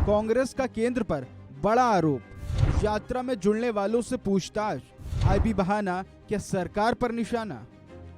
कांग्रेस का केंद्र पर बड़ा आरोप, यात्रा में जुड़ने वालों से पूछताछ, आईबी बहाना, क्या सरकार पर निशाना।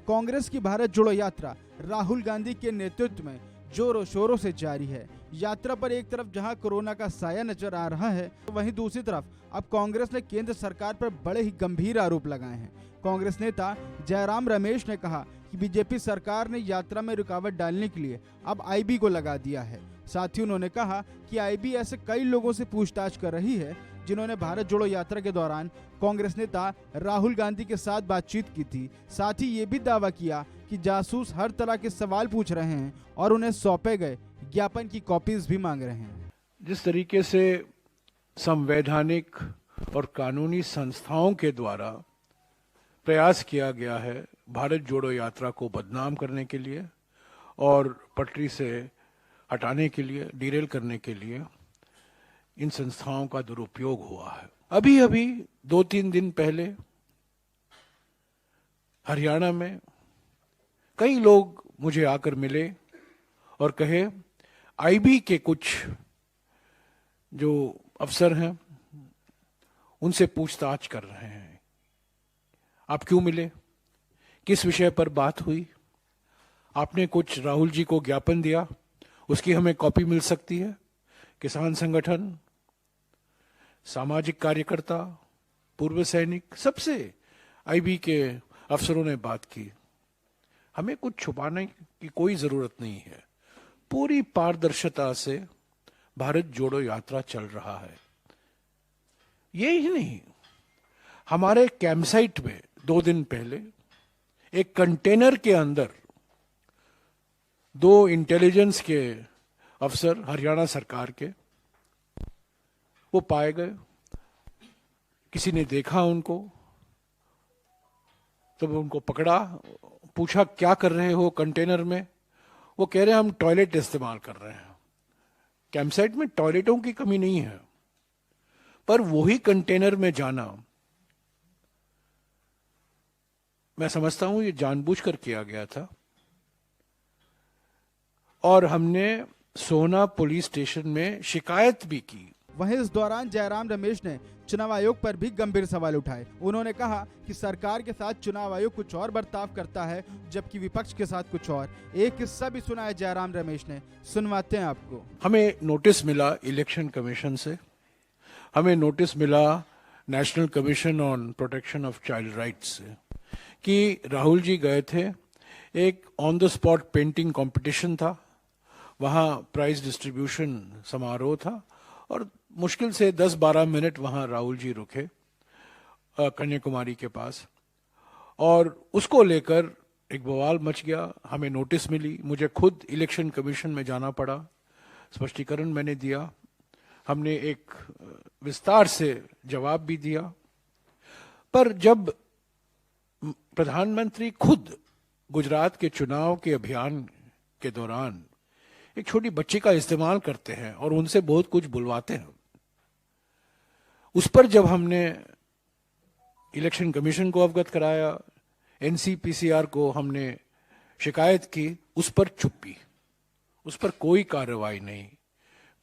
कांग्रेस की भारत जोड़ो यात्रा राहुल गांधी के नेतृत्व में जोरों शोरों से जारी है। यात्रा पर एक तरफ जहां कोरोना का साया नजर आ रहा है, तो वहीं दूसरी तरफ अब कांग्रेस ने केंद्र सरकार पर बड़े ही गंभीर आरोप लगाए हैं। कांग्रेस नेता जयराम रमेश ने कहा कि बीजेपी सरकार ने यात्रा में रुकावट डालने के लिए अब आईबी को लगा दिया है। साथ ही उन्होंने कहा कि आईबी ऐसे कई लोगों से पूछताछ कर रही है जिन्होंने भारत जोड़ो यात्रा के दौरान कांग्रेस नेता राहुल गांधी के साथ बातचीत की थी। साथ ही ये भी दावा किया कि जासूस हर तरह के सवाल पूछ रहे हैं और उन्हें सौंपे गए ज्ञापन की कॉपीज भी मांग रहे हैं। जिस तरीके से संवैधानिक और कानूनी संस्थाओं के द्वारा प्रयास किया गया है भारत जोड़ो यात्रा को बदनाम करने के लिए और पटरी से हटाने के लिए, डिरेल करने के लिए, इन संस्थाओं का दुरुपयोग हुआ है। अभी अभी 2-3 दिन पहले हरियाणा में कई लोग मुझे आकर मिले और कहे आईबी के कुछ जो अफसर हैं उनसे पूछताछ कर रहे हैं। आप क्यों मिले? किस विषय पर बात हुई? आपने कुछ राहुल जी को ज्ञापन दिया, उसकी हमें कॉपी मिल सकती है? किसान संगठन, सामाजिक कार्यकर्ता, पूर्व सैनिक, सबसे आईबी के अफसरों ने बात की। हमें कुछ छुपाने की कोई जरूरत नहीं है। पूरी पारदर्शिता से भारत जोड़ो यात्रा चल रहा है। ये ही नहीं, हमारे कैंप साइट में 2 दिन पहले एक कंटेनर के अंदर 2 इंटेलिजेंस के अफसर हरियाणा सरकार के वो पाए गए। किसी ने देखा उनको, तब उनको पकड़ा, पूछा क्या कर रहे हो कंटेनर में? वो कह रहे हैं हम टॉयलेट इस्तेमाल कर रहे हैं। कैंप साइट में टॉयलेटों की कमी नहीं है, पर वही कंटेनर में जाना, मैं समझता हूं ये जानबूझकर किया गया था। और हमने सोना पुलिस स्टेशन में शिकायत भी की। वहीं इस दौरान जयराम रमेश ने चुनाव आयोग पर भी गंभीर सवाल उठाए। उन्होंने कहा कि सरकार के साथ चुनाव आयोग कुछ और बर्ताव करता है, जबकि विपक्ष के साथ कुछ और। एक किस्सा भी सुनाया जयराम रमेश ने, सुनवाते हैं आपको। हमें नोटिस मिला इलेक्शन कमीशन से, हमें नोटिस मिला national commission on protection of child rights से कि राहुल जी गए थे, एक on the spot painting competition था, वहां प्राइज डिस्ट्रीब्यूशन समारोह था और मुश्किल से 10-12 मिनट वहां राहुल जी रुके कन्याकुमारी के पास, और उसको लेकर एक बवाल मच गया। हमें नोटिस मिली, मुझे खुद इलेक्शन कमीशन में जाना पड़ा, स्पष्टीकरण मैंने दिया, हमने एक विस्तार से जवाब भी दिया। पर जब प्रधानमंत्री खुद गुजरात के चुनाव के अभियान के दौरान एक छोटी बच्ची का इस्तेमाल करते हैं और उनसे बहुत कुछ बुलवाते हैं, उस पर जब हमने इलेक्शन कमीशन को अवगत कराया, एनसीपीसीआर को हमने शिकायत की, उस पर चुप्पी, उस पर कोई कार्रवाई नहीं,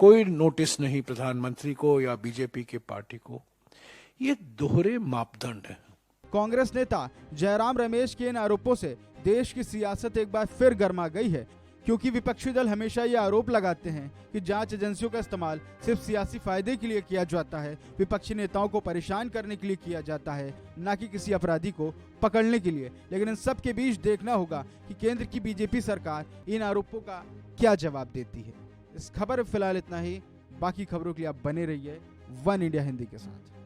कोई नोटिस नहीं प्रधानमंत्री को या बीजेपी के पार्टी को। ये दोहरे मापदंड है। कांग्रेस नेता जयराम रमेश के इन आरोपों से देश की सियासत एक बार फिर गर्मा गई है, क्योंकि विपक्षी दल हमेशा ये आरोप लगाते हैं कि जांच एजेंसियों का इस्तेमाल सिर्फ सियासी फायदे के लिए किया जाता है, विपक्षी नेताओं को परेशान करने के लिए किया जाता है, न कि किसी अपराधी को पकड़ने के लिए। लेकिन इन सब के बीच देखना होगा कि केंद्र की बीजेपी सरकार इन आरोपों का क्या जवाब देती है। इस खबर में फिलहाल इतना ही। बाकी खबरों के लिए आप बने रहिए वन इंडिया हिंदी के साथ।